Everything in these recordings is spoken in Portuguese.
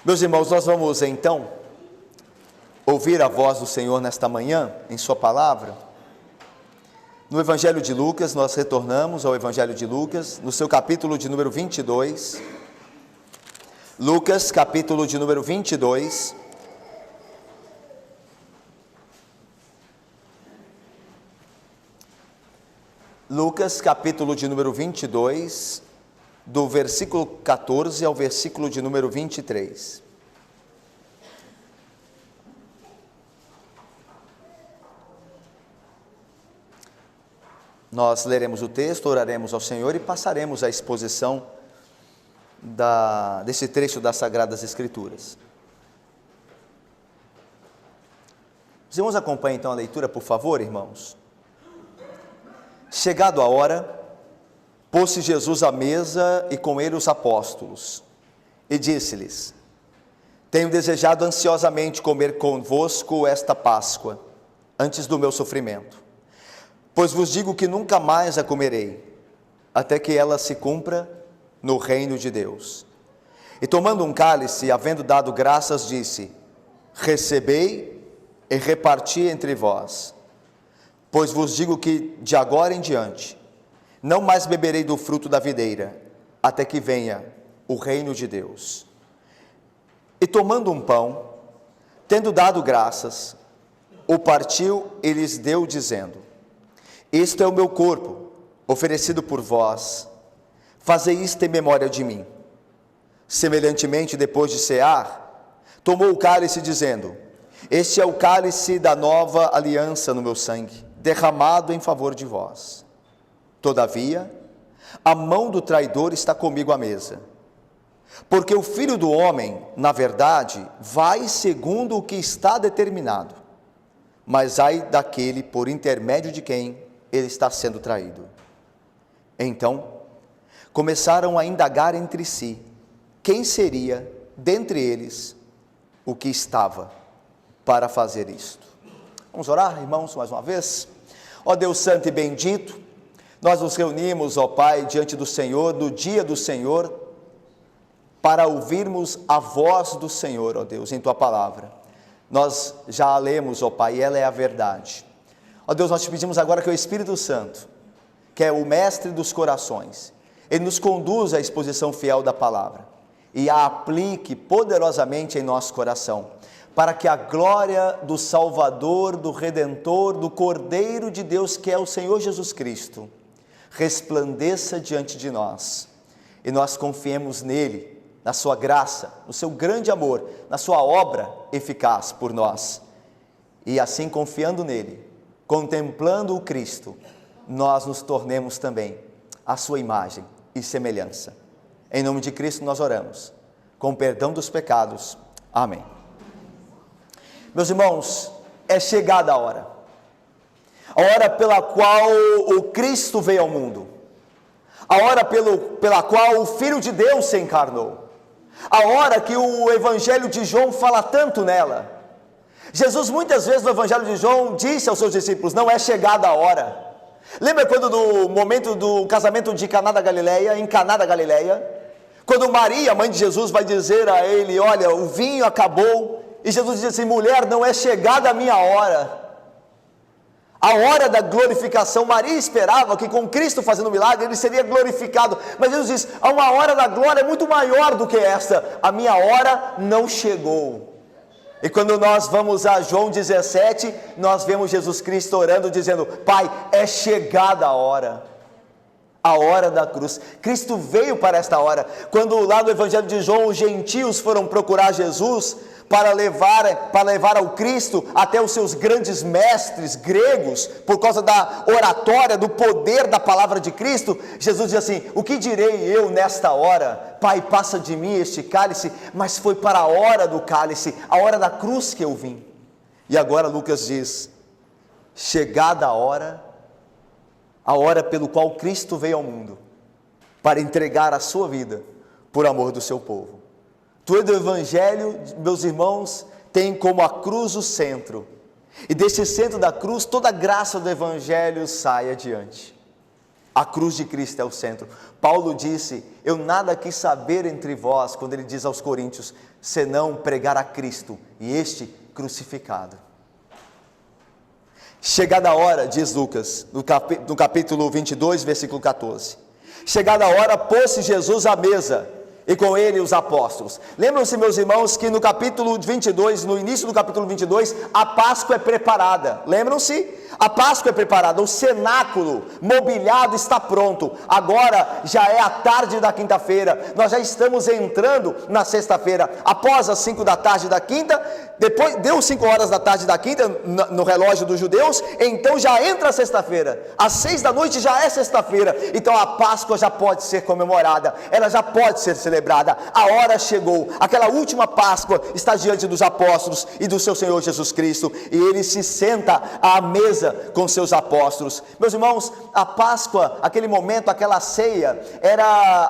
Meus irmãos, nós vamos então ouvir a voz do Senhor nesta manhã, em sua palavra. No Evangelho de Lucas, nós retornamos ao Evangelho de Lucas, no seu capítulo de número 22. Lucas, capítulo de número 22. Lucas, capítulo de número 22, do versículo 14 ao versículo de número 23. Nós leremos o texto, oraremos ao Senhor e passaremos a exposição desse trecho das Sagradas Escrituras. Os irmãos acompanhem então a leitura, por favor, irmãos. Chegado a hora, pôs-se Jesus à mesa e com ele os apóstolos, e disse-lhes: Tenho desejado ansiosamente comer convosco esta Páscoa, antes do meu sofrimento. Pois vos digo que nunca mais a comerei, até que ela se cumpra no reino de Deus. E tomando um cálice, havendo dado graças, disse: Recebei e reparti entre vós. Pois vos digo que, de agora em diante, não mais beberei do fruto da videira, até que venha o reino de Deus. E tomando um pão, tendo dado graças, o partiu e lhes deu, dizendo: Este é o meu corpo, oferecido por vós, fazei isto em memória de mim. Semelhantemente, depois de cear, tomou o cálice, dizendo: Este é o cálice da nova aliança no meu sangue, derramado em favor de vós. Todavia, a mão do traidor está comigo à mesa. Porque o Filho do Homem, na verdade, vai segundo o que está determinado, mas ai daquele por intermédio de quem ele está sendo traído. Então, começaram a indagar entre si, quem seria, dentre eles, o que estava para fazer isto. Vamos orar, irmãos, mais uma vez? Ó Deus santo e bendito, nós nos reunimos, ó Pai, diante do Senhor, no dia do Senhor, para ouvirmos a voz do Senhor, ó Deus, em Tua palavra. Nós já a lemos, ó Pai, e ela é a verdade. Ó Deus, nós te pedimos agora que o Espírito Santo, que é o mestre dos corações, ele nos conduza à exposição fiel da palavra e a aplique poderosamente em nosso coração, para que a glória do Salvador, do Redentor, do Cordeiro de Deus, que é o Senhor Jesus Cristo, resplandeça diante de nós, e nós confiemos nele, na sua graça, no seu grande amor, na sua obra eficaz por nós, e assim confiando nele, contemplando o Cristo, nós nos tornemos também a sua imagem e semelhança. Em nome de Cristo nós oramos, com perdão dos pecados. Amém. Meus irmãos, é chegada a hora pela qual o Cristo veio ao mundo, a hora pela qual o Filho de Deus se encarnou, a hora que o Evangelho de João fala tanto nela. Jesus muitas vezes no Evangelho de João disse aos seus discípulos: não é chegada a hora. Lembra quando no momento do casamento de Caná da Galileia, em Caná da Galileia, quando Maria, mãe de Jesus, vai dizer a ele: olha, o vinho acabou, e Jesus diz assim: mulher, não é chegada a minha hora. A hora da glorificação. Maria esperava que com Cristo fazendo o milagre, ele seria glorificado, mas Jesus diz: há uma hora da glória muito maior do que esta, a minha hora não chegou. E quando nós vamos a João 17, nós vemos Jesus Cristo orando, dizendo: Pai, é chegada a hora da cruz. Cristo veio para esta hora. Quando lá no Evangelho de João os gentios foram procurar Jesus para levar ao Cristo até os seus grandes mestres gregos, por causa da oratória, do poder da palavra de Cristo, Jesus diz assim: o que direi eu nesta hora? Pai, passa de mim este cálice, mas foi para a hora do cálice, a hora da cruz que eu vim. E agora Lucas diz: chegada a hora pelo qual Cristo veio ao mundo, para entregar a sua vida por amor do seu povo. Todo o Evangelho, meus irmãos, tem como a cruz o centro, e desse centro da cruz toda a graça do Evangelho sai adiante. A cruz de Cristo é o centro. Paulo disse: eu nada quis saber entre vós, quando ele diz aos Coríntios, senão pregar a Cristo e este crucificado. Chegada a hora, diz Lucas, no capítulo 22, versículo 14. Chegada a hora, pôs-se Jesus à mesa, e com ele os apóstolos. Lembram-se, meus irmãos, que no capítulo 22, no início do capítulo 22, a Páscoa é preparada. Lembram-se? A Páscoa é preparada, o cenáculo mobiliado está pronto. Agora já é a tarde da quinta-feira, nós já estamos entrando na sexta-feira. Após as 5 da tarde da quinta, depois deu 5 horas da tarde da quinta no relógio dos judeus, então já entra a sexta-feira. Às 6 da noite já é sexta-feira, então a Páscoa já pode ser comemorada, ela já pode ser celebrada. A hora chegou, aquela última Páscoa está diante dos apóstolos e do seu Senhor Jesus Cristo, e ele se senta à mesa com seus apóstolos. Meus irmãos, a Páscoa, aquele momento, aquela ceia,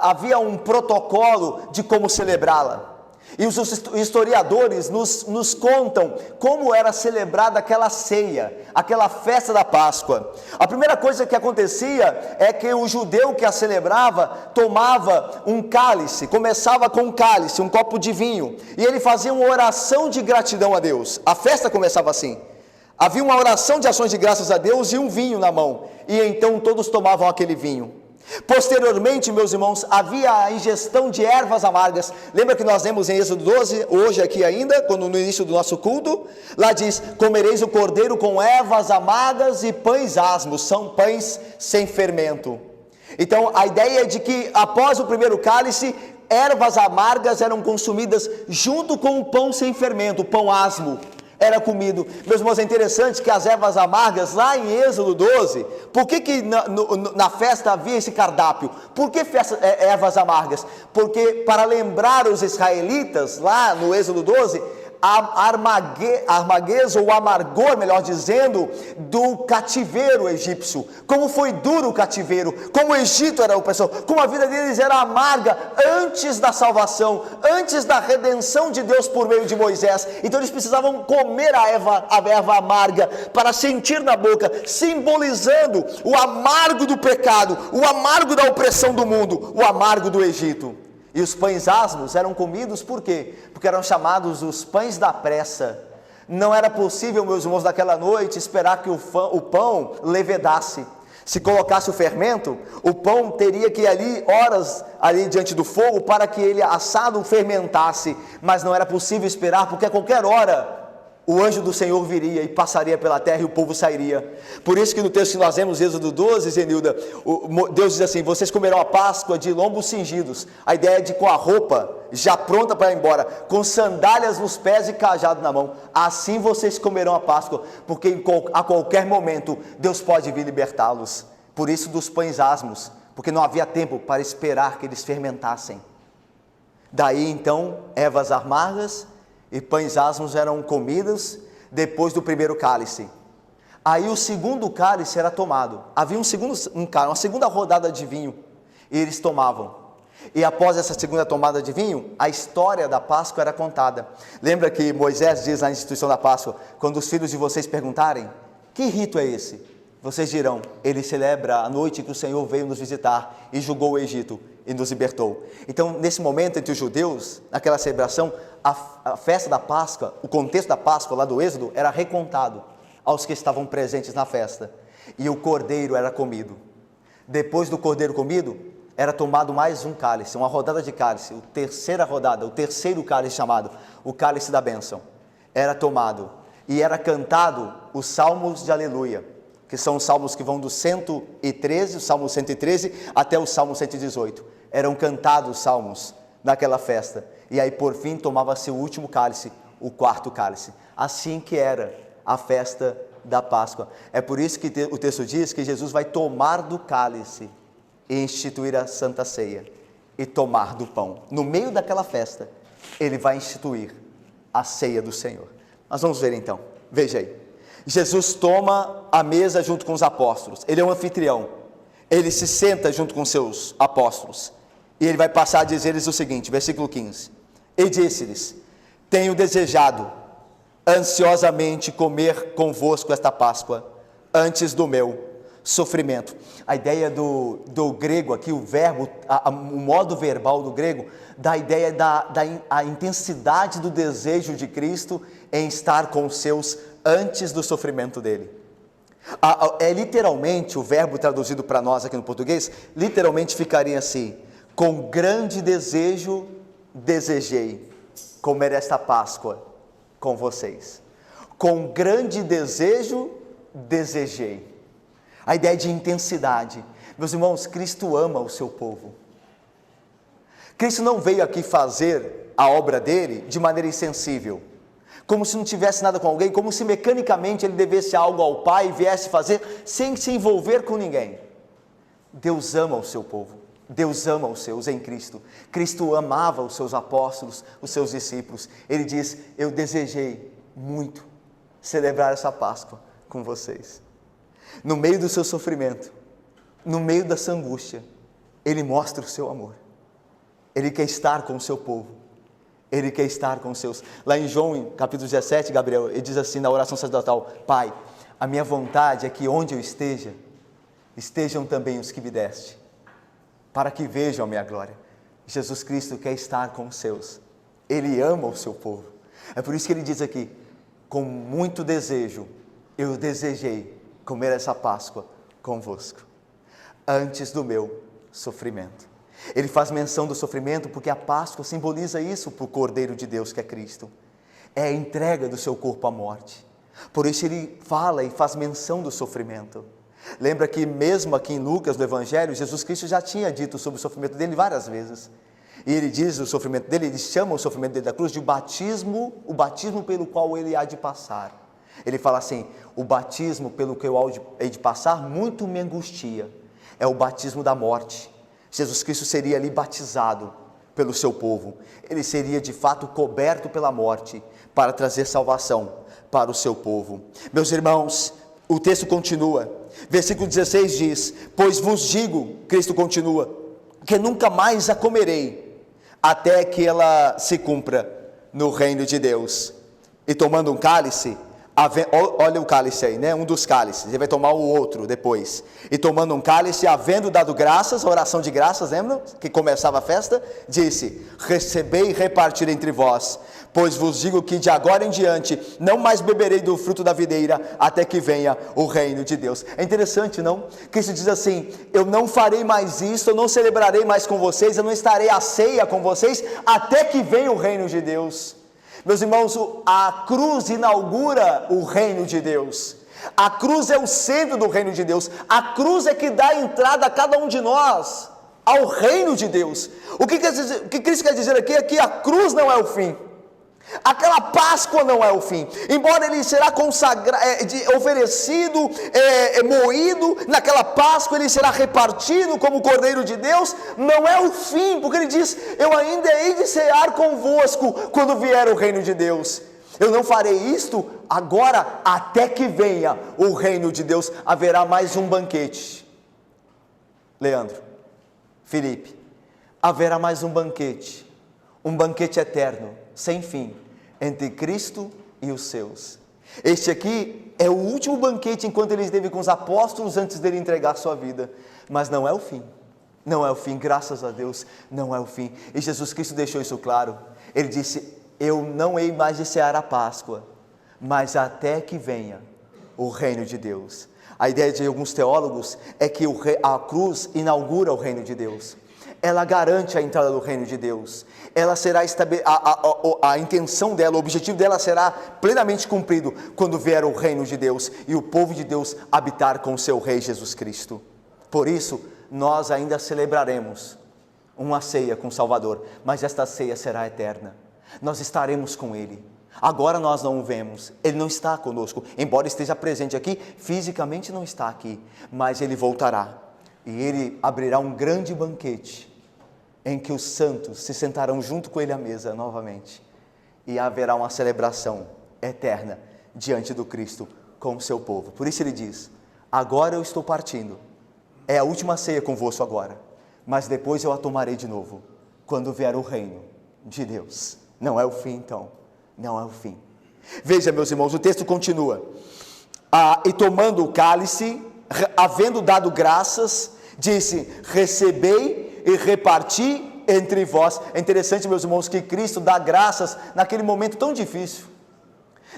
havia um protocolo de como celebrá-la. E os historiadores nos contam como era celebrada aquela ceia, aquela festa da Páscoa. A primeira coisa que acontecia é que o judeu que a celebrava tomava um cálice, começava com um cálice, um copo de vinho, e ele fazia uma oração de gratidão a Deus. A festa começava assim. Havia uma oração de ações de graças a Deus e um vinho na mão, e então todos tomavam aquele vinho. Posteriormente, meus irmãos, havia a ingestão de ervas amargas. Lembra que nós lemos em Êxodo 12, hoje aqui ainda, quando no início do nosso culto, lá diz: comereis o cordeiro com ervas amargas e pães asmos, são pães sem fermento. Então a ideia é de que após o primeiro cálice, ervas amargas eram consumidas junto com o pão sem fermento, o pão asmo era comido. Meus irmãos, é interessante que as ervas amargas, lá em Êxodo 12, por que na festa havia esse cardápio? Por que ervas amargas? Porque para lembrar os israelitas, lá no Êxodo 12, a armaguez ou amargor, melhor dizendo, do cativeiro egípcio. Como foi duro o cativeiro, como o Egito era opressor, como a vida deles era amarga antes da salvação, antes da redenção de Deus por meio de Moisés. Então eles precisavam comer a erva amarga para sentir na boca, simbolizando o amargo do pecado, o amargo da opressão do mundo, o amargo do Egito. E os pães asmos eram comidos por quê? Porque eram chamados os pães da pressa. Não era possível, meus irmãos, naquela noite esperar que o pão levedasse. Se colocasse o fermento, o pão teria que ir ali horas ali diante do fogo para que ele assado fermentasse. Mas não era possível esperar, porque a qualquer hora o anjo do Senhor viria e passaria pela terra e o povo sairia. Por isso que no texto que nós lemos, Êxodo 12, Zenilda, Deus diz assim: vocês comerão a Páscoa de lombos cingidos. A ideia é de com a roupa já pronta para ir embora, com sandálias nos pés e cajado na mão. Assim vocês comerão a Páscoa, porque a qualquer momento Deus pode vir libertá-los. Por isso dos pães asmos, porque não havia tempo para esperar que eles fermentassem. Daí então, ervas amargas e pães asmos eram comidos depois do primeiro cálice. Aí o segundo cálice era tomado. Havia uma segunda rodada de vinho, e eles tomavam. E após essa segunda tomada de vinho, a história da Páscoa era contada. Lembra que Moisés diz na instituição da Páscoa: quando os filhos de vocês perguntarem, que rito é esse? Vocês dirão: ele celebra a noite que o Senhor veio nos visitar e julgou o Egito e nos libertou. Então, nesse momento entre os judeus, naquela celebração, a festa da Páscoa, o contexto da Páscoa lá do Êxodo era recontado aos que estavam presentes na festa, e o cordeiro era comido. Depois do cordeiro comido, era tomado mais um cálice, uma rodada de cálice, o terceiro cálice chamado o cálice da bênção, era tomado, e era cantado os salmos de aleluia, que são os salmos que vão do 113, o Salmo 113, até o Salmo 118, eram cantados os salmos naquela festa, e aí por fim tomava-se o último cálice, o quarto cálice. Assim que era a festa da Páscoa. É por isso que o texto diz que Jesus vai tomar do cálice e instituir a Santa Ceia, e tomar do pão. No meio daquela festa, ele vai instituir a ceia do Senhor. Nós vamos ver então, veja aí. Jesus toma a mesa junto com os apóstolos, ele é um anfitrião, ele se senta junto com seus apóstolos, e ele vai passar a dizer-lhes o seguinte, versículo 15, e disse-lhes: tenho desejado ansiosamente comer convosco esta Páscoa, antes do meu sofrimento. A ideia do grego aqui, o verbo, o modo verbal do grego, dá a ideia da intensidade do desejo de Cristo em estar com os seus antes do sofrimento dele. É literalmente, o verbo traduzido para nós aqui no português, literalmente ficaria assim: com grande desejo desejei comer esta Páscoa com vocês. Com grande desejo desejei. A ideia de intensidade. Meus irmãos, Cristo ama o seu povo. Cristo não veio aqui fazer a obra dele de maneira insensível, como se não tivesse nada com alguém, como se mecanicamente ele devesse algo ao Pai e viesse fazer sem se envolver com ninguém. Deus ama o seu povo. Deus ama os seus em Cristo. Cristo amava os seus apóstolos, os seus discípulos. Ele diz: eu desejei muito celebrar essa Páscoa com vocês. No meio do seu sofrimento, no meio dessa angústia, Ele mostra o seu amor. Ele quer estar com o seu povo. Ele quer estar com os seus. Lá em João, capítulo 17, Gabriel, ele diz assim na oração sacerdotal: Pai, a minha vontade é que onde eu esteja, estejam também os que me deste, para que vejam a minha glória. Jesus Cristo quer estar com os seus. Ele ama o seu povo. É por isso que ele diz aqui: com muito desejo, eu desejei comer essa Páscoa convosco, antes do meu sofrimento. Ele faz menção do sofrimento porque a Páscoa simboliza isso para o Cordeiro de Deus, que é Cristo. É a entrega do seu corpo à morte. Por isso ele fala e faz menção do sofrimento. Lembra que mesmo aqui em Lucas, no Evangelho, Jesus Cristo já tinha dito sobre o sofrimento dele várias vezes. E ele diz o sofrimento dele, ele chama o sofrimento dele da cruz de batismo, o batismo pelo qual ele há de passar. Ele fala assim: o batismo pelo que eu hei de passar muito me angustia. É o batismo da morte. Jesus Cristo seria ali batizado pelo seu povo. Ele seria de fato coberto pela morte para trazer salvação para o seu povo. Meus irmãos, o texto continua. Versículo 16 diz: pois vos digo, Cristo continua, que nunca mais a comerei, até que ela se cumpra no reino de Deus. E tomando um cálice, olha o cálice aí, né? Um dos cálices, ele vai tomar o outro depois. E tomando um cálice, havendo dado graças, a oração de graças, lembram? Que começava a festa, disse: recebei e repartir entre vós, pois vos digo que de agora em diante não mais beberei do fruto da videira, até que venha o reino de Deus. É interessante, não? Cristo diz assim: eu não farei mais isso, eu não celebrarei mais com vocês, eu não estarei à ceia com vocês, até que venha o reino de Deus. Meus irmãos, a cruz inaugura o reino de Deus. A cruz é o centro do reino de Deus. A cruz é que dá entrada a cada um de nós ao reino de Deus. O que Cristo quer dizer aqui é que a cruz não é o fim. Aquela Páscoa não é o fim. Embora ele será oferecido, moído, naquela Páscoa ele será repartido como Cordeiro de Deus, não é o fim, porque ele diz: eu ainda hei de cear convosco quando vier o reino de Deus. Eu não farei isto agora, até que venha o reino de Deus. Haverá mais um banquete. Leandro, Felipe, haverá mais um banquete eterno, sem fim, entre Cristo e os seus. Este aqui é o último banquete enquanto ele esteve com os apóstolos antes dele entregar sua vida, mas não é o fim. Não é o fim, graças a Deus, não é o fim. E Jesus Cristo deixou isso claro. Ele disse: eu não hei mais de cear a Páscoa, mas até que venha o reino de Deus. A ideia de alguns teólogos é que a cruz inaugura o reino de Deus. Ela garante a entrada do reino de Deus. Ela será a intenção dela, o objetivo dela será plenamente cumprido quando vier o reino de Deus e o povo de Deus habitar com o seu Rei Jesus Cristo. Por isso, nós ainda celebraremos uma ceia com o Salvador, mas esta ceia será eterna. Nós estaremos com Ele. Agora nós não o vemos, Ele não está conosco, embora esteja presente aqui, fisicamente não está aqui, mas Ele voltará e Ele abrirá um grande banquete em que os santos se sentarão junto com Ele à mesa novamente e haverá uma celebração eterna diante do Cristo com o seu povo. Por isso Ele diz: agora eu estou partindo, é a última ceia convosco agora, mas depois eu a tomarei de novo, quando vier o reino de Deus. Não é o fim então, não é o fim. Veja, meus irmãos, o texto continua: e tomando o cálice, havendo dado graças, disse: recebei e reparti entre vós. É interessante, meus irmãos, que Cristo dá graças naquele momento tão difícil,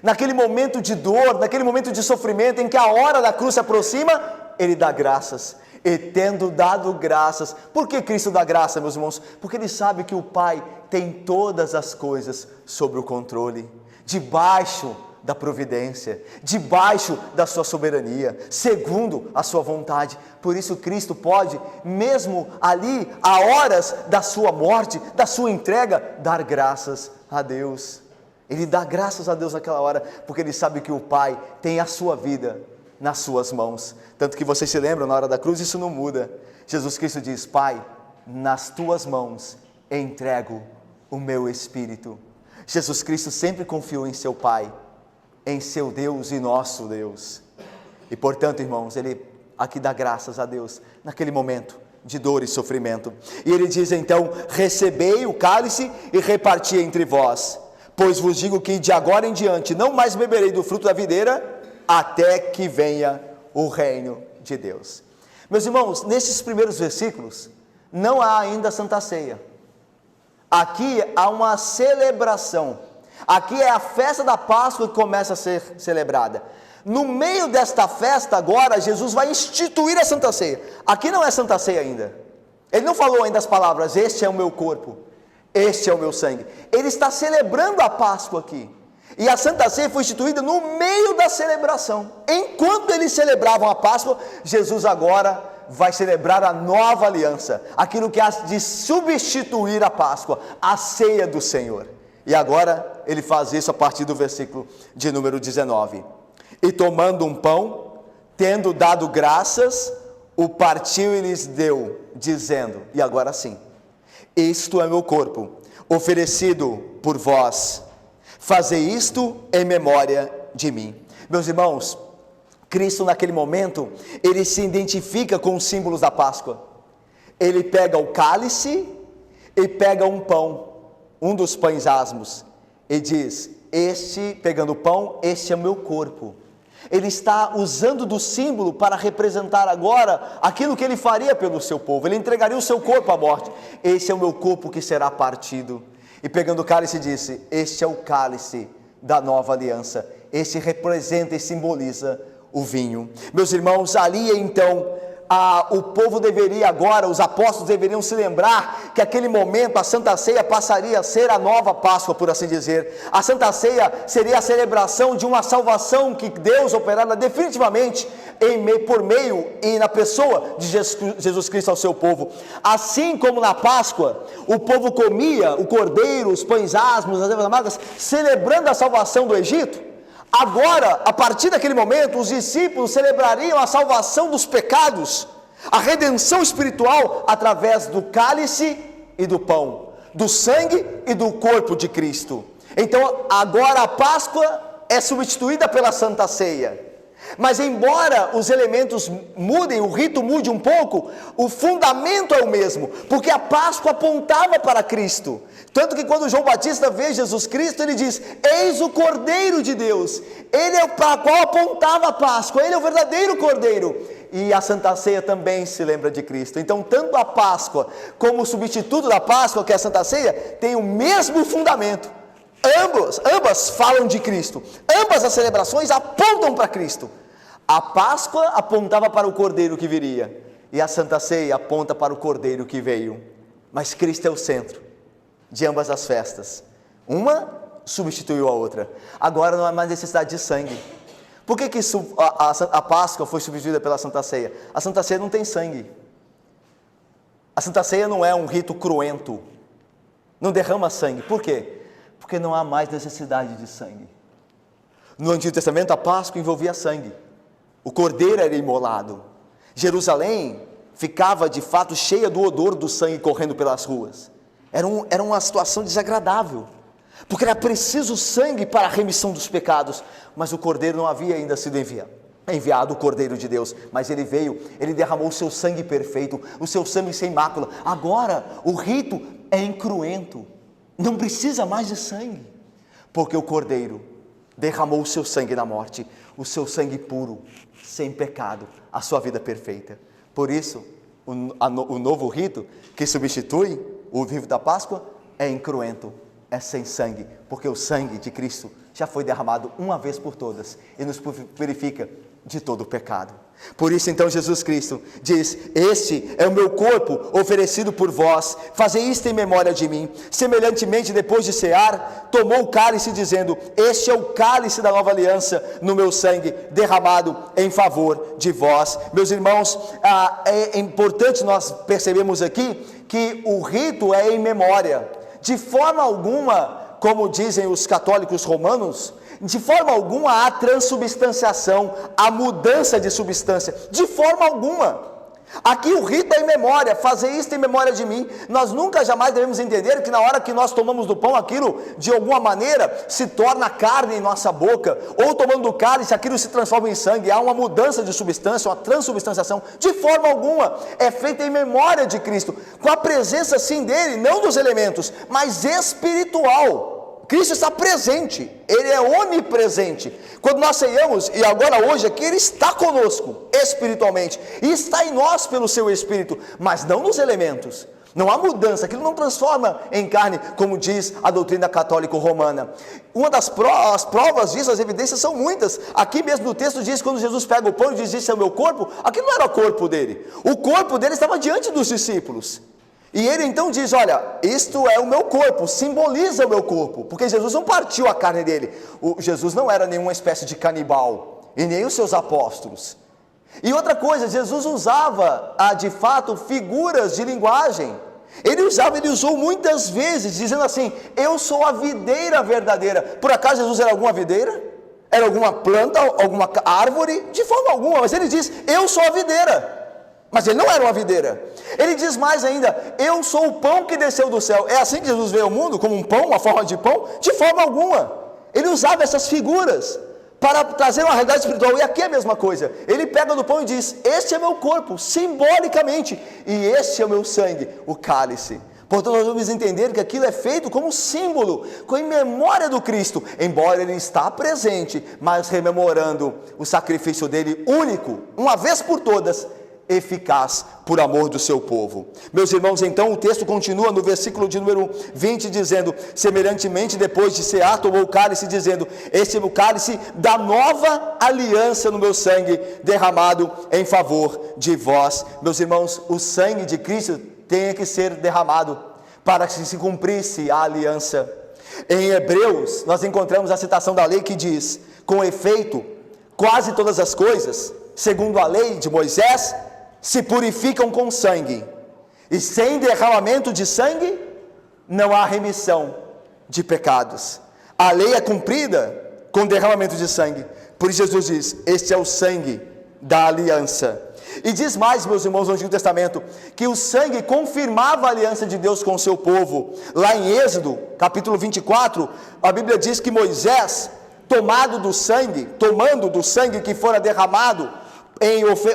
naquele momento de dor, naquele momento de sofrimento, em que a hora da cruz se aproxima, Ele dá graças. E tendo dado graças, por que Cristo dá graça, meus irmãos? Porque Ele sabe que o Pai tem todas as coisas sob o controle, debaixo da providência, debaixo da sua soberania, segundo a sua vontade. Por isso Cristo pode, mesmo ali, a horas da sua morte, da sua entrega, dar graças a Deus. Ele dá graças a Deus naquela hora, porque Ele sabe que o Pai tem a sua vida nas suas mãos. Tanto que vocês se lembram, na hora da cruz, isso não muda. Jesus Cristo diz: Pai, nas tuas mãos entrego o meu espírito. Jesus Cristo sempre confiou em seu Pai, em seu Deus e nosso Deus. E portanto, irmãos, Ele aqui dá graças a Deus naquele momento de dor e sofrimento. E Ele diz então: recebei o cálice e reparti entre vós, pois vos digo que de agora em diante não mais beberei do fruto da videira, até que venha o reino de Deus. Meus irmãos, nesses primeiros versículos não há ainda a Santa Ceia. Aqui há uma celebração. Aqui é a festa da Páscoa que começa a ser celebrada. No meio desta festa agora, Jesus vai instituir a Santa Ceia. Aqui não é Santa Ceia ainda. Ele não falou ainda as palavras: este é o meu corpo, este é o meu sangue. Ele está celebrando a Páscoa aqui. E a Santa Ceia foi instituída no meio da celebração. Enquanto eles celebravam a Páscoa, Jesus agora vai celebrar a nova aliança, aquilo que há de substituir a Páscoa, a ceia do Senhor. E agora ele faz isso a partir do versículo de número 19. E tomando um pão, tendo dado graças, o partiu e lhes deu, dizendo, e agora sim: isto é meu corpo, oferecido por vós. Fazei isto em memória de mim. Meus irmãos, Cristo naquele momento, Ele se identifica com os símbolos da Páscoa. Ele pega o cálice e pega um pão, um dos pães asmos, e diz: pegando o pão, este é o meu corpo. Ele está usando do símbolo para representar agora aquilo que Ele faria pelo seu povo. Ele entregaria o seu corpo à morte. Esse é o meu corpo que será partido. E pegando o cálice disse: este é o cálice da nova aliança. Este representa e simboliza o vinho. Meus irmãos, ali então o povo deveria agora, os apóstolos deveriam se lembrar que aquele momento a Santa Ceia passaria a ser a nova Páscoa, por assim dizer. A Santa Ceia seria a celebração de uma salvação que Deus operara definitivamente por meio e na pessoa de Jesus Cristo ao seu povo. Assim como na Páscoa o povo comia o cordeiro, os pães asmos, as ervas amargas, celebrando a salvação do Egito, agora, a partir daquele momento, os discípulos celebrariam a salvação dos pecados, a redenção espiritual através do cálice e do pão, do sangue e do corpo de Cristo. Então agora a Páscoa é substituída pela Santa Ceia. Mas embora os elementos mudem, o rito mude um pouco, o fundamento é o mesmo, porque a Páscoa apontava para Cristo. Tanto que quando João Batista vê Jesus Cristo, ele diz: eis o Cordeiro de Deus. Ele é para qual apontava a Páscoa, ele é o verdadeiro Cordeiro. E a Santa Ceia também se lembra de Cristo. Então tanto a Páscoa como o substituto da Páscoa, que é a Santa Ceia, tem o mesmo fundamento. Ambas falam de Cristo, ambas as celebrações apontam para Cristo. A Páscoa apontava para o Cordeiro que viria, e a Santa Ceia aponta para o Cordeiro que veio. Mas Cristo é o centro de ambas as festas. Uma substituiu a outra. Agora não há mais necessidade de sangue. Por que a Páscoa foi substituída pela Santa Ceia? A Santa Ceia não tem sangue. A Santa Ceia não é um rito cruento, não derrama sangue. Por quê? Porque não há mais necessidade de sangue. No Antigo Testamento a Páscoa envolvia sangue. O cordeiro era imolado. Jerusalém ficava de fato cheia do odor do sangue correndo pelas ruas. Era uma situação desagradável, porque era preciso sangue para a remissão dos pecados. Mas o cordeiro não havia ainda sido enviado, o Cordeiro de Deus. Mas ele veio, ele derramou o seu sangue perfeito, o seu sangue sem mácula. Agora o rito é incruento. Não precisa mais de sangue, porque o Cordeiro derramou o seu sangue na morte, o seu sangue puro, sem pecado, a sua vida perfeita. Por isso, o novo rito que substitui o vivo da Páscoa é incruento, é sem sangue, porque o sangue de Cristo já foi derramado uma vez por todas e nos purifica de todo o pecado. Por isso então Jesus Cristo diz: este é o meu corpo oferecido por vós, fazei isto em memória de mim. Semelhantemente, depois de cear, tomou o cálice dizendo: este é o cálice da nova aliança no meu sangue, derramado em favor de vós. Meus irmãos, é importante nós percebermos aqui que o rito é em memória. De forma alguma, como dizem os católicos romanos, de forma alguma há transubstanciação, há mudança de substância, de forma alguma. Aqui o rito é em memória, fazer isto em memória de mim. Nós nunca jamais devemos entender que na hora que nós tomamos do pão, aquilo de alguma maneira se torna carne em nossa boca, ou tomando do cálice, aquilo se transforma em sangue. Há uma mudança de substância, uma transubstanciação. De forma alguma, é feita em memória de Cristo, com a presença sim dele, não dos elementos, mas espiritual. Cristo está presente, Ele é onipresente. Quando nós ceiamos, e agora hoje aqui, Ele está conosco espiritualmente, e está em nós pelo seu Espírito, mas não nos elementos. Não há mudança, aquilo não transforma em carne, como diz a doutrina católico-romana. Uma das provas disso, as evidências são muitas. Aqui mesmo no texto diz, quando Jesus pega o pão e diz: isso é o meu corpo, aquilo não era o corpo dele. O corpo dele estava diante dos discípulos. E ele então diz: olha, isto é o meu corpo, simboliza o meu corpo, porque Jesus não partiu a carne dele. Jesus não era nenhuma espécie de canibal, e nem os seus apóstolos. E outra coisa, Jesus usava, de fato, figuras de linguagem. Ele usou muitas vezes, dizendo assim: eu sou a videira verdadeira. Por acaso Jesus era alguma videira? Era alguma planta, alguma árvore? De forma alguma, mas ele diz: eu sou a videira. Mas ele não era uma videira. Ele diz mais ainda: eu sou o pão que desceu do céu. É assim que Jesus veio ao mundo, como um pão, uma forma de pão? De forma alguma. Ele usava essas figuras para trazer uma realidade espiritual. E aqui é a mesma coisa. Ele pega do pão e diz: este é meu corpo, simbolicamente, e este é o meu sangue, o cálice. Portanto, nós vamos entender que aquilo é feito como símbolo, em memória do Cristo, embora Ele está presente, mas rememorando o sacrifício dele único, uma vez por todas, eficaz por amor do seu povo. Meus irmãos, então o texto continua no versículo de número 20 dizendo: semelhantemente, depois de cear, tomou o cálice dizendo: este é o cálice da nova aliança no meu sangue, derramado em favor de vós. Meus irmãos, o sangue de Cristo tem que ser derramado para que se cumprisse a aliança. Em Hebreus nós encontramos a citação da lei que diz: com efeito, quase todas as coisas, segundo a lei de Moisés, se purificam com sangue, e sem derramamento de sangue não há remissão de pecados. A lei é cumprida com derramamento de sangue. Por isso Jesus diz: este é o sangue da aliança. E diz mais, meus irmãos, no Antigo Testamento, que o sangue confirmava a aliança de Deus com o seu povo. Lá em Êxodo, capítulo 24, a Bíblia diz que Moisés, tomando do sangue que fora derramado,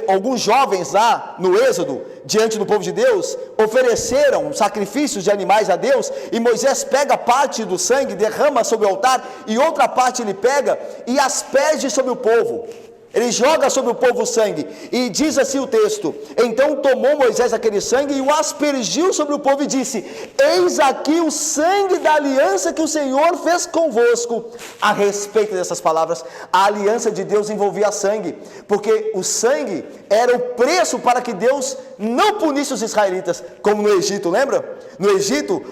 alguns jovens lá no Êxodo, diante do povo de Deus, ofereceram sacrifícios de animais a Deus, e Moisés pega parte do sangue, derrama sobre o altar, e outra parte ele pega e asperge sobre o povo. Ele joga sobre o povo o sangue, e diz assim o texto: então tomou Moisés aquele sangue e o aspergiu sobre o povo e disse: eis aqui o sangue da aliança que o Senhor fez convosco. A respeito dessas palavras, a aliança de Deus envolvia sangue, porque o sangue era o preço para que Deus não punisse os israelitas, como no Egito, lembra? No Egito,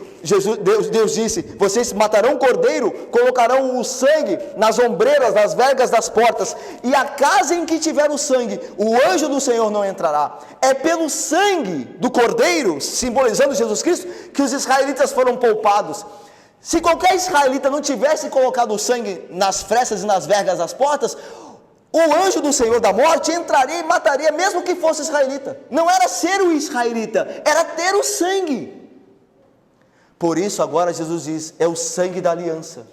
Deus disse: vocês matarão um cordeiro, colocarão o sangue nas ombreiras, nas vergas das portas, e a casa em que tiver o sangue, o anjo do Senhor não entrará. É pelo sangue do cordeiro, simbolizando Jesus Cristo, que os israelitas foram poupados. Se qualquer israelita não tivesse colocado o sangue nas frestas e nas vergas das portas, o anjo do Senhor da morte entraria e mataria, mesmo que fosse israelita. Não era ser o israelita, era ter o sangue. Por isso agora Jesus diz: é o sangue da aliança,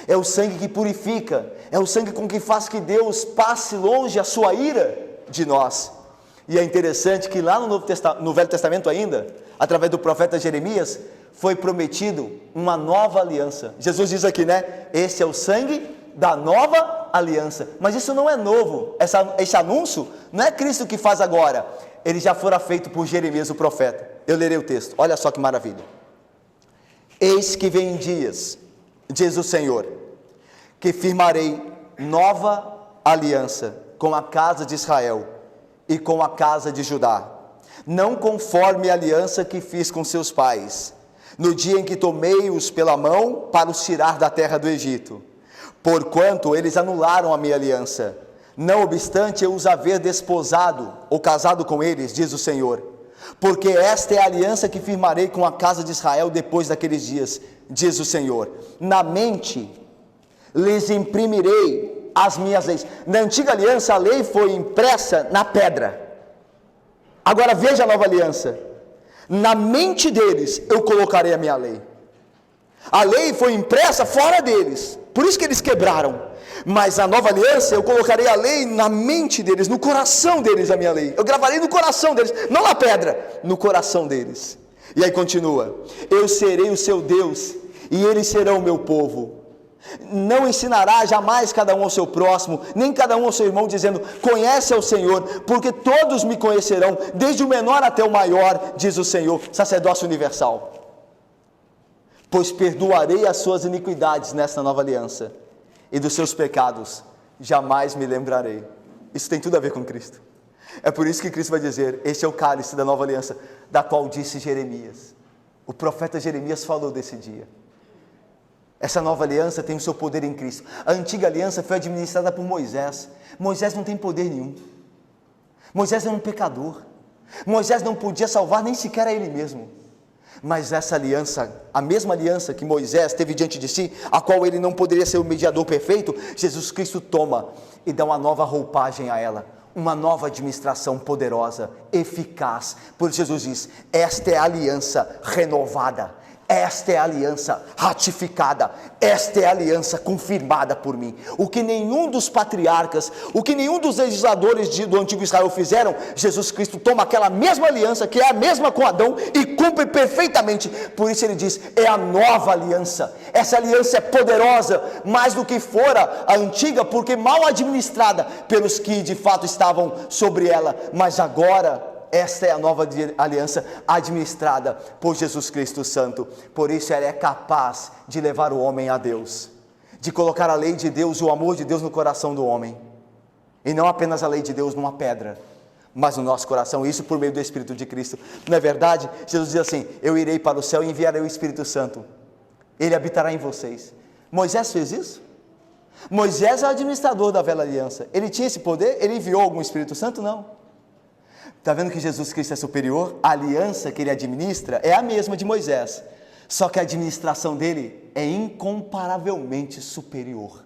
é o sangue que purifica, é o sangue com que faz que Deus passe longe a sua ira de nós. E é interessante que lá no Velho Testamento ainda, através do profeta Jeremias, foi prometido uma nova aliança. Jesus diz aqui, né? Esse é o sangue da nova aliança. Mas isso não é novo, esse anúncio não é Cristo que faz agora, ele já fora feito por Jeremias o profeta. Eu lerei o texto, olha só que maravilha. Eis que vem dias, diz o Senhor, que firmarei nova aliança com a casa de Israel e com a casa de Judá, não conforme a aliança que fiz com seus pais, no dia em que tomei-os pela mão para os tirar da terra do Egito, porquanto eles anularam a minha aliança, não obstante eu os haver desposado ou casado com eles, diz o Senhor, porque esta é a aliança que firmarei com a casa de Israel depois daqueles dias, diz o Senhor, na mente lhes imprimirei as minhas leis. Na antiga aliança a lei foi impressa na pedra, agora veja a nova aliança, na mente deles eu colocarei a minha lei. A lei foi impressa fora deles, por isso que eles quebraram, mas a nova aliança eu colocarei a lei na mente deles, no coração deles a minha lei, eu gravarei no coração deles, não na pedra, no coração deles. E aí continua, eu serei o seu Deus e eles serão o meu povo. Não ensinará jamais cada um ao seu próximo, nem cada um ao seu irmão, dizendo, conhece ao Senhor, porque todos me conhecerão, desde o menor até o maior, diz o Senhor, sacerdócio universal. Pois perdoarei as suas iniquidades nesta nova aliança, e dos seus pecados jamais me lembrarei. Isso tem tudo a ver com Cristo. É por isso que Cristo vai dizer, este é o cálice da nova aliança, da qual disse Jeremias. O profeta Jeremias falou desse dia. Essa nova aliança tem o seu poder em Cristo. A antiga aliança foi administrada por Moisés. Moisés não tem poder nenhum. Moisés era um pecador. Moisés não podia salvar nem sequer a ele mesmo. Mas essa aliança, a mesma aliança que Moisés teve diante de si, a qual ele não poderia ser o mediador perfeito, Jesus Cristo toma e dá uma nova roupagem a ela, uma nova administração poderosa, eficaz. Por isso Jesus diz, esta é a aliança renovada, esta é a aliança ratificada, esta é a aliança confirmada por mim. O que nenhum dos patriarcas, o que nenhum dos legisladores do antigo Israel fizeram, Jesus Cristo toma aquela mesma aliança, que é a mesma com Adão, e cumpre perfeitamente. Por isso ele diz, é a nova aliança. Essa aliança é poderosa, mais do que fora a antiga, porque mal administrada pelos que de fato estavam sobre ela, mas agora esta é a nova aliança administrada por Jesus Cristo Santo. Por isso ela é capaz de levar o homem a Deus, de colocar a lei de Deus e o amor de Deus no coração do homem, e não apenas a lei de Deus numa pedra, mas no nosso coração, isso por meio do Espírito de Cristo. Não é verdade? Jesus diz assim, eu irei para o céu e enviarei o Espírito Santo, ele habitará em vocês. Moisés fez isso? Moisés é o administrador da velha aliança, ele tinha esse poder? Ele enviou algum Espírito Santo? Não. Está vendo que Jesus Cristo é superior? A aliança que ele administra é a mesma de Moisés, só que a administração dele é incomparavelmente superior,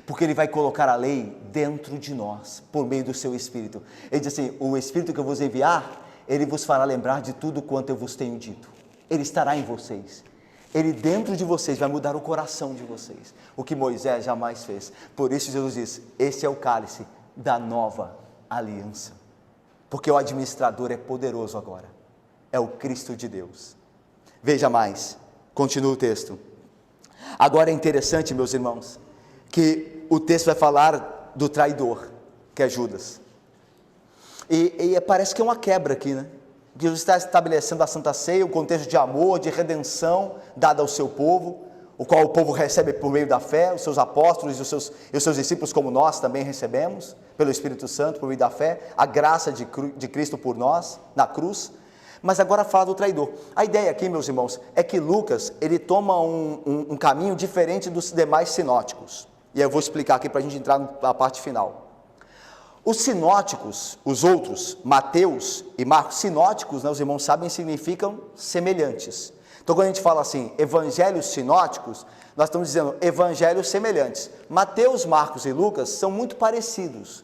porque ele vai colocar a lei dentro de nós, por meio do seu Espírito. Ele diz assim, o Espírito que eu vos enviar, ele vos fará lembrar de tudo quanto eu vos tenho dito, ele estará em vocês, ele dentro de vocês vai mudar o coração de vocês, o que Moisés jamais fez. Por isso Jesus diz, este é o cálice da nova aliança. Porque o administrador é poderoso agora, é o Cristo de Deus. Veja mais, continua o texto. Agora é interessante, meus irmãos, que o texto vai falar do traidor, que é Judas. E parece que é uma quebra aqui, né? Jesus está estabelecendo a Santa Ceia, o contexto de amor, de redenção dada ao seu povo, o qual o povo recebe por meio da fé, os seus apóstolos e os seus discípulos, como nós também recebemos, pelo Espírito Santo, por meio da fé, a graça de Cristo por nós, na cruz. Mas agora fala do traidor. A ideia aqui, meus irmãos, é que Lucas, ele toma um caminho diferente dos demais sinóticos. E eu vou explicar aqui para a gente entrar na parte final. Os sinóticos, os outros, Mateus e Marcos, sinóticos, né, os irmãos sabem, significam semelhantes. Então quando a gente fala assim, evangelhos sinóticos, nós estamos dizendo evangelhos semelhantes. Mateus, Marcos e Lucas são muito parecidos.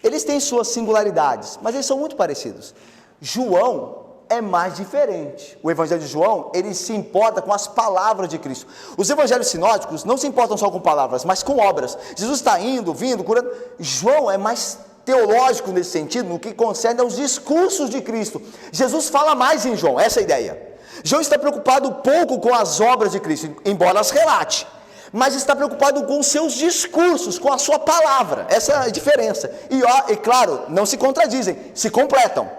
Eles têm suas singularidades, mas eles são muito parecidos. João é mais diferente. O evangelho de João, ele se importa com as palavras de Cristo. Os evangelhos sinóticos não se importam só com palavras, mas com obras. Jesus está indo, vindo, curando. João é mais teológico nesse sentido, no que concerne aos discursos de Cristo. Jesus fala mais em João, essa é a ideia. João está preocupado pouco com as obras de Cristo, embora as relate, mas está preocupado com os seus discursos, com a sua palavra. Essa é a diferença. E claro, não se contradizem, se completam.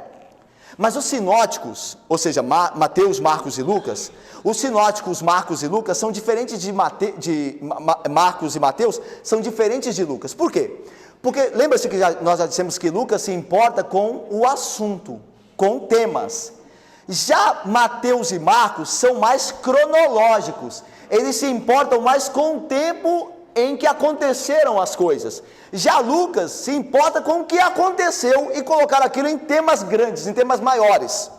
Mas os sinóticos, ou seja, Mateus, Marcos e Lucas, os sinóticos Marcos e Lucas são diferentes de Marcos e Mateus, são diferentes de Lucas. Por quê? Porque lembra-se que nós já dissemos que Lucas se importa com o assunto, com temas. Já Mateus e Marcos são mais cronológicos, eles se importam mais com o tempo em que aconteceram as coisas. Já Lucas se importa com o que aconteceu e colocar aquilo em temas grandes, em temas maiores.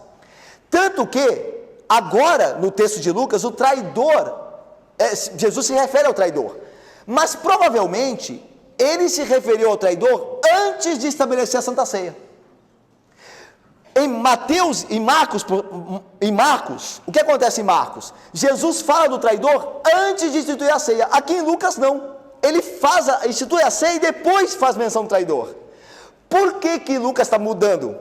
Tanto que, agora, no texto de Lucas, o traidor, Jesus se refere ao traidor, mas provavelmente ele se referiu ao traidor antes de estabelecer a Santa Ceia. Em Mateus e Marcos, o que acontece em Marcos? Jesus fala do traidor antes de instituir a ceia. Aqui em Lucas não. Ele institui a ceia e depois faz menção do traidor. Por que Lucas está mudando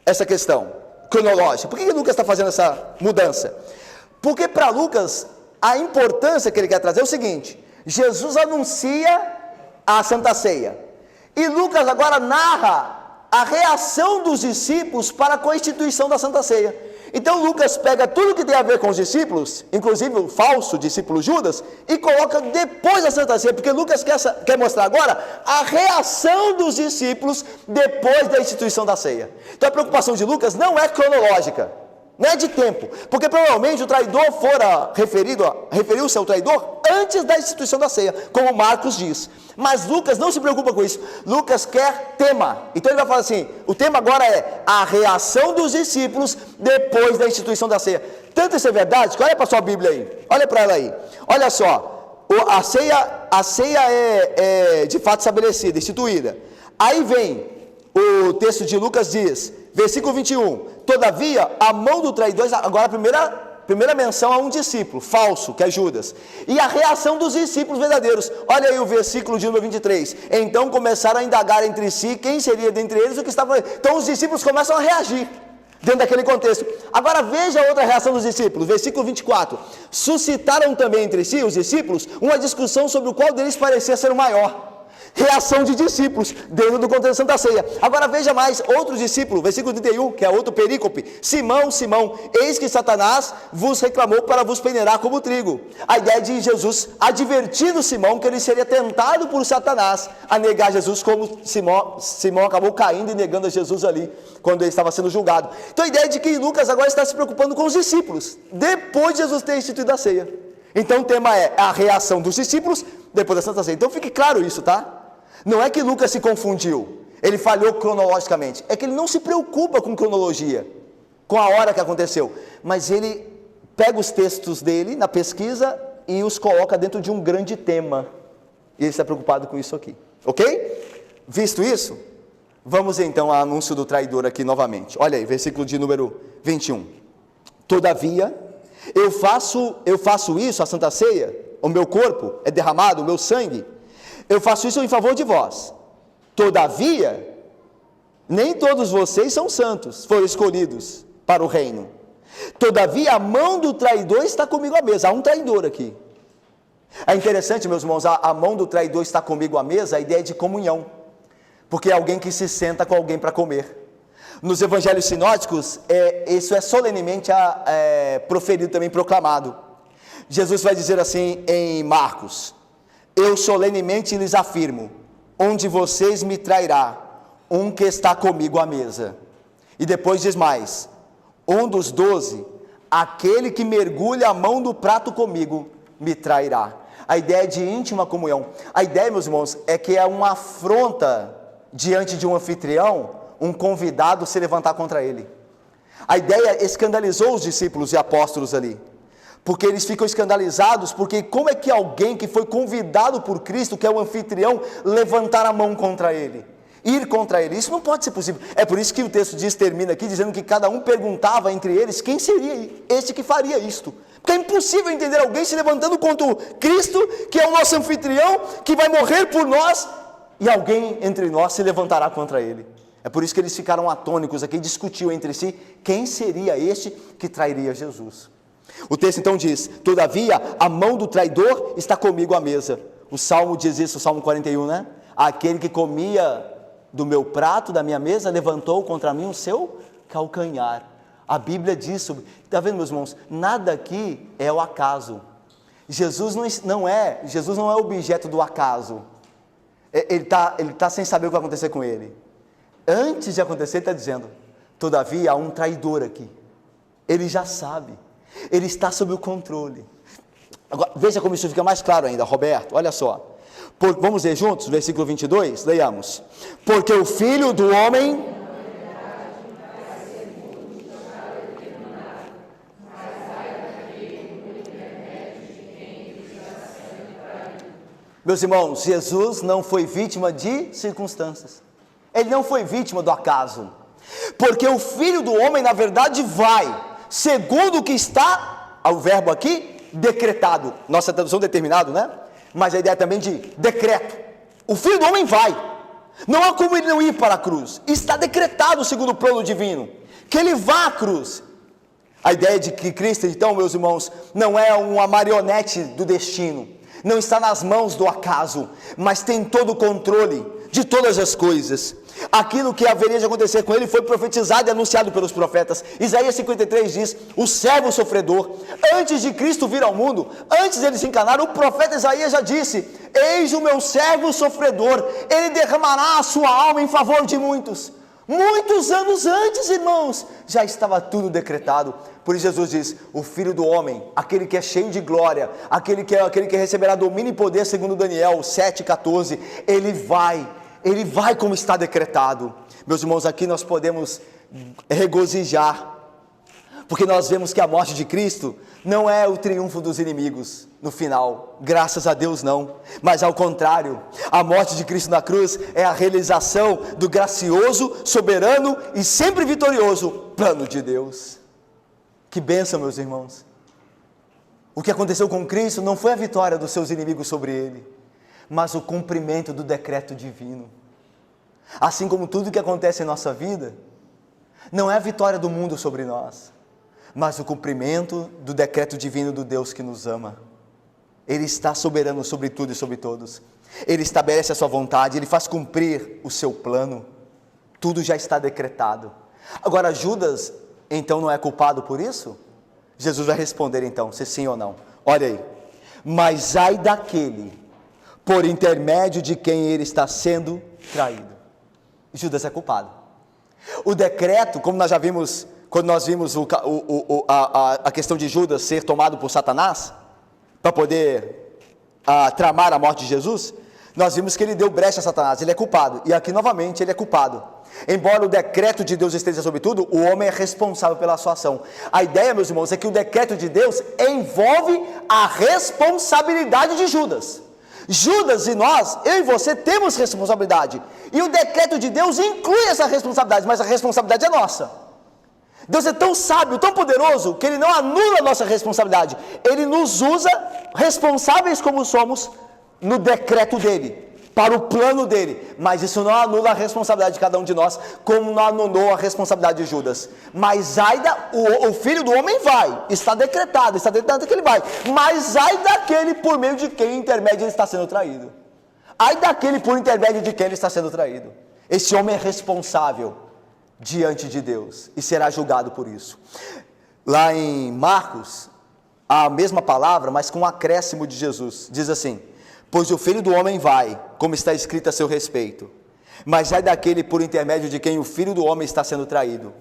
essa questão cronológica? Por que Lucas está fazendo essa mudança? Porque para Lucas, a importância que ele quer trazer é o seguinte: Jesus anuncia a Santa Ceia. E Lucas agora narra a reação dos discípulos para a constituição da Santa Ceia. Então Lucas pega tudo que tem a ver com os discípulos, inclusive o falso discípulo Judas, e coloca depois da Santa Ceia, porque Lucas quer mostrar agora a reação dos discípulos depois da instituição da ceia. Então a preocupação de Lucas não é cronológica, não é de tempo, porque provavelmente o traidor referiu-se ao traidor antes da instituição da ceia, como Marcos diz. Mas Lucas não se preocupa com isso. Lucas quer tema. Então ele vai falar assim: o tema agora é a reação dos discípulos depois da instituição da ceia. Tanto isso é verdade que olha para a sua Bíblia aí, olha para ela aí, olha só, a ceia é de fato estabelecida, instituída. Aí vem o texto de Lucas, diz, versículo 21, todavia a mão do traidor, agora a primeira menção a um discípulo falso, que é Judas, e a reação dos discípulos verdadeiros. Olha aí o versículo de número 23, então começaram a indagar entre si quem seria dentre eles o que estava. Então os discípulos começam a reagir dentro daquele contexto. Agora veja outra reação dos discípulos, versículo 24, suscitaram também entre si, os discípulos, uma discussão sobre o qual deles parecia ser o maior. Reação de discípulos dentro do contexto da Santa Ceia. Agora veja mais, outro discípulo, versículo 31, que é outro perícope: Simão, Simão, eis que Satanás vos reclamou para vos peneirar como trigo. A ideia de Jesus advertindo Simão que ele seria tentado por Satanás a negar Jesus, como Simão acabou caindo e negando a Jesus ali, quando ele estava sendo julgado. Então a ideia de que Lucas agora está se preocupando com os discípulos, depois de Jesus ter instituído a ceia. Então o tema é a reação dos discípulos depois da Santa Ceia. Então fique claro isso, tá? Não é que Lucas se confundiu, ele falhou cronologicamente, é que ele não se preocupa com cronologia, com a hora que aconteceu, mas ele pega os textos dele na pesquisa e os coloca dentro de um grande tema, e ele está preocupado com isso aqui, ok? Visto isso, vamos então ao anúncio do traidor aqui novamente. Olha aí, versículo de número 21, todavia, eu faço isso, a Santa Ceia, o meu corpo é derramado, o meu sangue, eu faço isso em favor de vós. Todavia, nem todos vocês são santos, foram escolhidos para o reino. Todavia, a mão do traidor está comigo à mesa. Há um traidor aqui. É interessante, meus irmãos, a mão do traidor está comigo à mesa, a ideia de comunhão. Porque é alguém que se senta com alguém para comer. Nos evangelhos sinóticos, isso é solenemente proferido também, proclamado. Jesus vai dizer assim em Marcos: eu solenemente lhes afirmo, um de vocês me trairá, um que está comigo à mesa. E depois diz mais, um dos 12, aquele que mergulha a mão do prato comigo, me trairá. A ideia de íntima comunhão. A ideia, meus irmãos, é que é uma afronta diante de um anfitrião, um convidado se levantar contra ele. A ideia escandalizou os discípulos e apóstolos ali, porque eles ficam escandalizados, porque como é que alguém que foi convidado por Cristo, que é o anfitrião, levantar a mão contra ele, ir contra ele? Isso não pode ser possível. É por isso que o texto termina aqui dizendo que cada um perguntava entre eles quem seria este que faria isto, porque é impossível entender alguém se levantando contra o Cristo, que é o nosso anfitrião, que vai morrer por nós, e alguém entre nós se levantará contra ele. É por isso que eles ficaram atônicos aqui, discutiam entre si quem seria este que trairia Jesus. O texto então diz: todavia a mão do traidor está comigo à mesa. O Salmo diz isso, o Salmo 41, né? Aquele que comia do meu prato, da minha mesa, levantou contra mim o seu calcanhar. A Bíblia diz sobre, está vendo, meus irmãos? Nada aqui é o acaso. Jesus não é objeto do acaso. Ele tá sem saber o que vai acontecer com ele. Antes de acontecer, ele está dizendo: todavia há um traidor aqui. Ele já sabe. Ele está sob o controle. Agora, veja como isso fica mais claro ainda, Roberto, olha só. Vamos ler juntos, versículo 22, leiamos. Porque o Filho do Homem... Meus irmãos, Jesus não foi vítima de circunstâncias. Ele não foi vítima do acaso. Porque o Filho do Homem, na verdade, vai, segundo o que está, o verbo aqui, decretado. Nossa tradução determinado, né? Mas a ideia também de decreto. O Filho do Homem vai. Não há como ele não ir para a cruz. Está decretado segundo o plano divino, que ele vá à cruz. A ideia de que Cristo, então, meus irmãos, não é uma marionete do destino. Não está nas mãos do acaso, mas tem todo o controle de todas as coisas. Aquilo que haveria de acontecer com ele foi profetizado e anunciado pelos profetas. Isaías 53 diz: o servo sofredor. Antes de Cristo vir ao mundo, antes dele se encarnar, o profeta Isaías já disse: eis o meu servo sofredor, ele derramará a sua alma em favor de muitos. Muitos anos antes, irmãos, já estava tudo decretado. Por isso Jesus diz: o Filho do Homem, aquele que é cheio de glória, aquele que receberá domínio e poder, segundo Daniel 7,14, ele vai como está decretado. Meus irmãos, aqui nós podemos regozijar, porque nós vemos que a morte de Cristo não é o triunfo dos inimigos no final, graças a Deus não, mas ao contrário, a morte de Cristo na cruz é a realização do gracioso, soberano e sempre vitorioso plano de Deus. Que bênção, meus irmãos! O que aconteceu com Cristo não foi a vitória dos seus inimigos sobre ele, mas o cumprimento do decreto divino. Assim como tudo que acontece em nossa vida, não é a vitória do mundo sobre nós, mas o cumprimento do decreto divino do Deus que nos ama. Ele está soberano sobre tudo e sobre todos. Ele estabelece a sua vontade, ele faz cumprir o seu plano. Tudo já está decretado. Agora, Judas, então, não é culpado por isso? Jesus vai responder então, se sim ou não. Olha aí. Mas ai daquele por intermédio de quem ele está sendo traído. Judas é culpado. O decreto, como nós já vimos, quando nós vimos a questão de Judas ser tomado por Satanás, para poder tramar a morte de Jesus, nós vimos que ele deu brecha a Satanás, ele é culpado, e aqui novamente ele é culpado. Embora o decreto de Deus esteja sobre tudo, o homem é responsável pela sua ação. A ideia, meus irmãos, é que o decreto de Deus envolve a responsabilidade de Judas. Judas e nós, eu e você, temos responsabilidade, e o decreto de Deus inclui essa responsabilidade, mas a responsabilidade é nossa. Deus é tão sábio, tão poderoso, que Ele não anula a nossa responsabilidade, Ele nos usa, responsáveis como somos, no decreto dEle, para o plano dEle, mas isso não anula a responsabilidade de cada um de nós, como não anulou a responsabilidade de Judas. Mas o Filho do Homem vai, está decretado que ele vai, mas ai daquele por meio de quem intermédio ele está sendo traído. Ai daquele por intermédio de quem ele está sendo traído. Esse homem é responsável diante de Deus e será julgado por isso. Lá em Marcos, a mesma palavra, mas com um acréscimo de Jesus, diz assim: pois o Filho do Homem vai, como está escrito a seu respeito, mas ai daquele por intermédio de quem o Filho do Homem está sendo traído.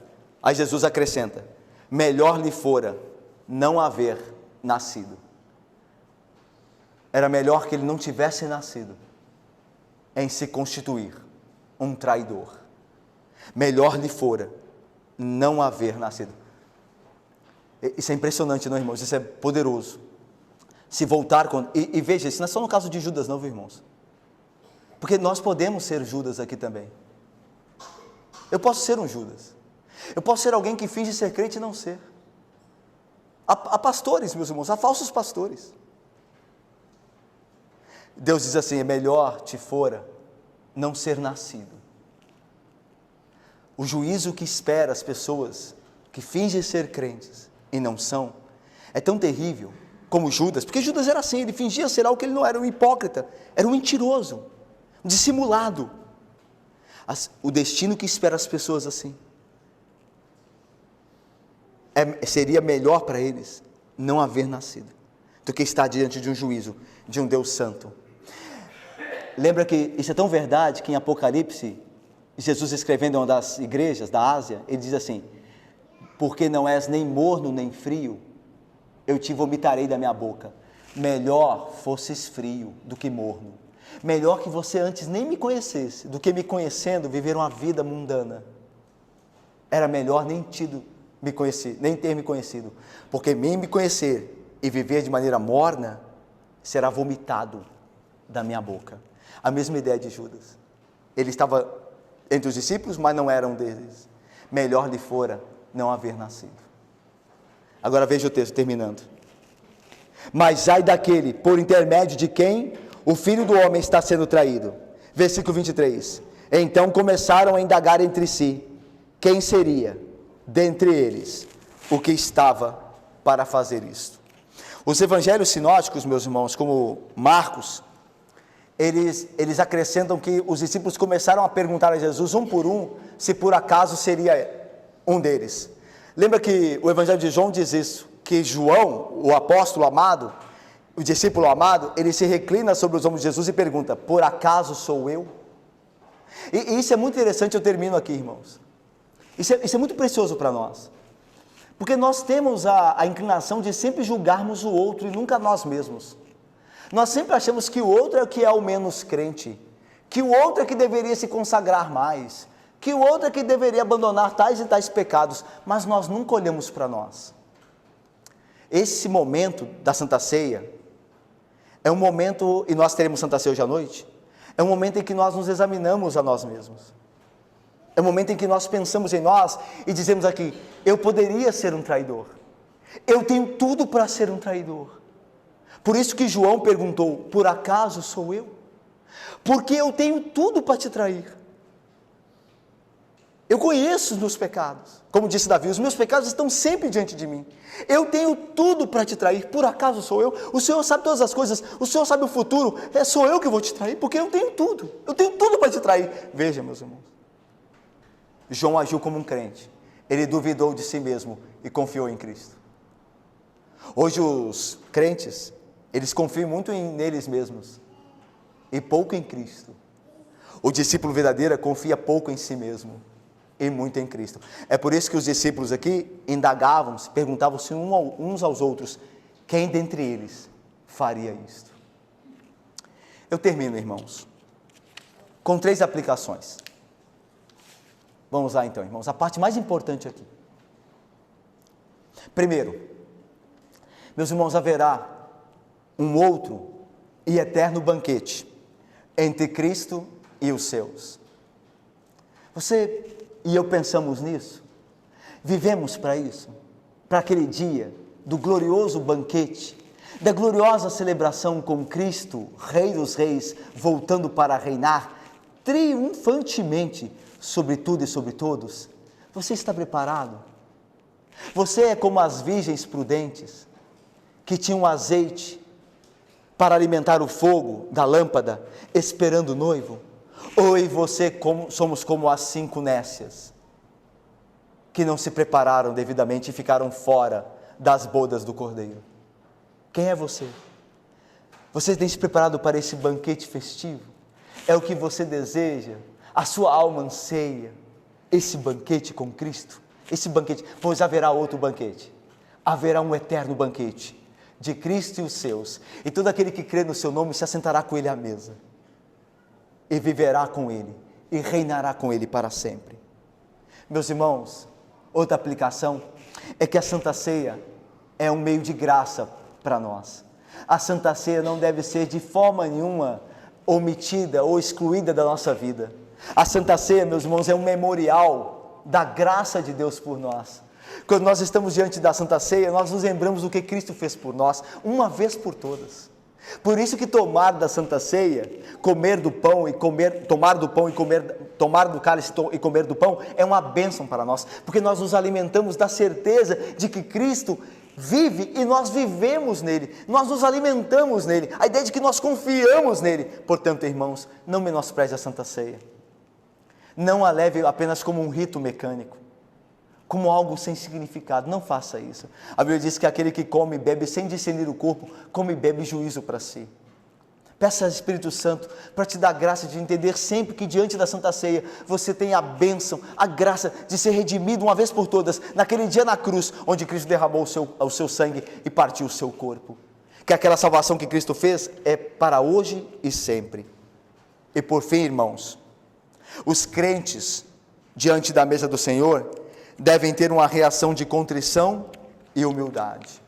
Aí Jesus acrescenta: melhor lhe fora não haver nascido. Era melhor que ele não tivesse nascido em se constituir um traidor. Melhor lhe fora não haver nascido. Isso é impressionante, não, irmãos? Isso é poderoso. Se voltar, e veja, isso não é só no caso de Judas não, viu, irmãos? Porque nós podemos ser Judas aqui também. Eu posso ser um Judas. Eu posso ser alguém que finge ser crente e não ser. Há pastores, meus irmãos, há falsos pastores. Deus diz assim: é melhor te fora não ser nascido. O juízo que espera as pessoas que fingem ser crentes e não são, é tão terrível como Judas, porque Judas era assim, ele fingia ser algo que ele não era, um hipócrita, era um mentiroso, um dissimulado. O destino que espera as pessoas assim, seria melhor para eles não haver nascido, do que estar diante de um juízo, de um Deus santo. Lembra que isso é tão verdade, que em Apocalipse, Jesus escrevendo em uma das igrejas da Ásia, ele diz assim: porque não és nem morno nem frio, eu te vomitarei da minha boca. Melhor fosses frio do que morno. Melhor que você antes nem me conhecesse, do que me conhecendo, viver uma vida mundana. Era melhor nem ter me conhecido, porque me conhecer e viver de maneira morna, será vomitado da minha boca. A mesma ideia de Judas. Ele estava entre os discípulos, mas não era um deles. Melhor lhe fora não haver nascido. Agora veja o texto terminando. Mas ai daquele por intermédio de quem o Filho do Homem está sendo traído. Versículo 23. Então começaram a indagar entre si quem seria dentre eles o que estava para fazer isto. Os evangelhos sinóticos, meus irmãos, como Marcos, eles acrescentam que os discípulos começaram a perguntar a Jesus, um por um, se por acaso seria um deles. Lembra que o evangelho de João diz isso, que João, o apóstolo amado, o discípulo amado, ele se reclina sobre os ombros de Jesus e pergunta: por acaso sou eu? E isso é muito interessante, eu termino aqui, irmãos. Isso é muito precioso para nós, porque nós temos a inclinação de sempre julgarmos o outro e nunca nós mesmos. Nós sempre achamos que o outro é o que é o menos crente, que o outro é que deveria se consagrar mais, que o outro é que deveria abandonar tais e tais pecados, mas nós nunca olhamos para nós. Esse momento da Santa Ceia é um momento, e nós teremos Santa Ceia hoje à noite, é um momento em que nós nos examinamos a nós mesmos. É um momento em que nós pensamos em nós e dizemos aqui: eu poderia ser um traidor, eu tenho tudo para ser um traidor. Por isso que João perguntou: por acaso sou eu? Porque eu tenho tudo para te trair. Eu conheço os meus pecados, como disse Davi, os meus pecados estão sempre diante de mim. Eu tenho tudo para te trair, por acaso sou eu? O Senhor sabe todas as coisas, o Senhor sabe o futuro, sou eu que vou te trair, porque eu tenho tudo para te trair. Veja, meus irmãos, João agiu como um crente, ele duvidou de si mesmo e confiou em Cristo. Hoje os crentes, eles confiam muito neles mesmos e pouco em Cristo. O discípulo verdadeiro confia pouco em si mesmo e muito em Cristo. É por isso que os discípulos aqui indagavam, perguntavam-se uns aos outros, quem dentre eles faria isto? Eu termino, irmãos, com 3 aplicações. Vamos lá então, irmãos, a parte mais importante aqui. Primeiro, meus irmãos, haverá um outro e eterno banquete entre Cristo e os seus. Você e eu pensamos nisso? Vivemos para isso? Para aquele dia do glorioso banquete, da gloriosa celebração com Cristo, Rei dos Reis, voltando para reinar triunfantemente sobre tudo e sobre todos? Você está preparado? Você é como as virgens prudentes, que tinham azeite para alimentar o fogo da lâmpada, esperando o noivo? Ou eu e você somos como as 5 nécias, que não se prepararam devidamente e ficaram fora das bodas do Cordeiro? Quem é você? Você tem se preparado para esse banquete festivo? É o que você deseja? A sua alma anseia esse banquete com Cristo? Esse banquete, pois haverá outro banquete, haverá um eterno banquete de Cristo e os seus, e todo aquele que crê no seu nome se assentará com ele à mesa, e viverá com ele, e reinará com ele para sempre. Meus irmãos, outra aplicação é que a Santa Ceia é um meio de graça para nós. A Santa Ceia não deve ser de forma nenhuma omitida ou excluída da nossa vida. A Santa Ceia, meus irmãos, é um memorial da graça de Deus por nós. Quando nós estamos diante da Santa Ceia, nós nos lembramos do que Cristo fez por nós, uma vez por todas. Por isso que tomar da Santa Ceia, tomar do cálice e comer do pão, é uma bênção para nós, porque nós nos alimentamos da certeza de que Cristo vive e nós vivemos nele, nós nos alimentamos nele, a ideia de que nós confiamos nele. Portanto, irmãos, não menospreze a Santa Ceia, não a leve apenas como um rito mecânico, como algo sem significado, não faça isso. A Bíblia diz que aquele que come e bebe sem discernir o corpo, come e bebe juízo para si. Peça ao Espírito Santo para te dar graça de entender sempre que diante da Santa Ceia você tem a bênção, a graça de ser redimido uma vez por todas, naquele dia na cruz, onde Cristo derramou o seu sangue e partiu o seu corpo. Que aquela salvação que Cristo fez é para hoje e sempre. E por fim, irmãos, os crentes diante da mesa do Senhor devem ter uma reação de contrição e humildade.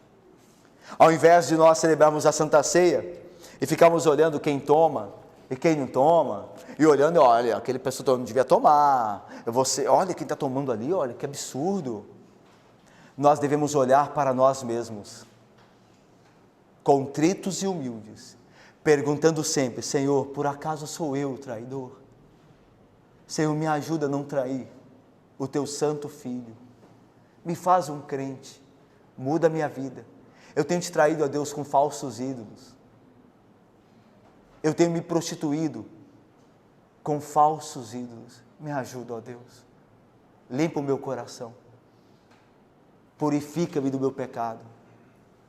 Ao invés de nós celebrarmos a Santa Ceia e ficarmos olhando quem toma e quem não toma, e olhando, olha, aquele pessoa não devia tomar, olha quem está tomando ali, olha que absurdo. Nós devemos olhar para nós mesmos, contritos e humildes, perguntando sempre: Senhor, por acaso sou eu o traidor? Senhor, me ajuda a não trair o teu santo filho, me faz um crente, muda a minha vida. Eu tenho te traído a Deus com falsos ídolos, eu tenho me prostituído com falsos ídolos, me ajuda, ó Deus, limpa o meu coração, purifica-me do meu pecado,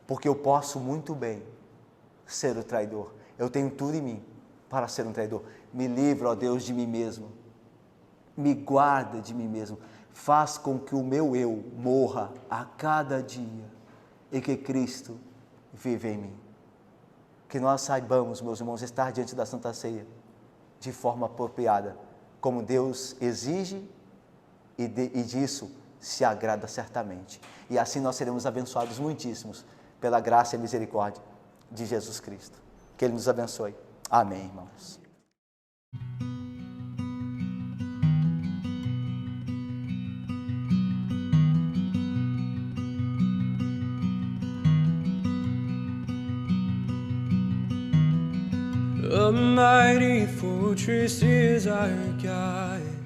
porque eu posso muito bem ser o traidor, eu tenho tudo em mim para ser um traidor. Me livra, ó Deus, de mim mesmo, me guarda de mim mesmo, faz com que o meu eu morra a cada dia e que Cristo vive em mim. Que nós saibamos, meus irmãos, estar diante da Santa Ceia de forma apropriada, como Deus exige e disso se agrada certamente. E assim nós seremos abençoados muitíssimos pela graça e misericórdia de Jesus Cristo. Que Ele nos abençoe. Amém, irmãos. A mighty fortress is our God.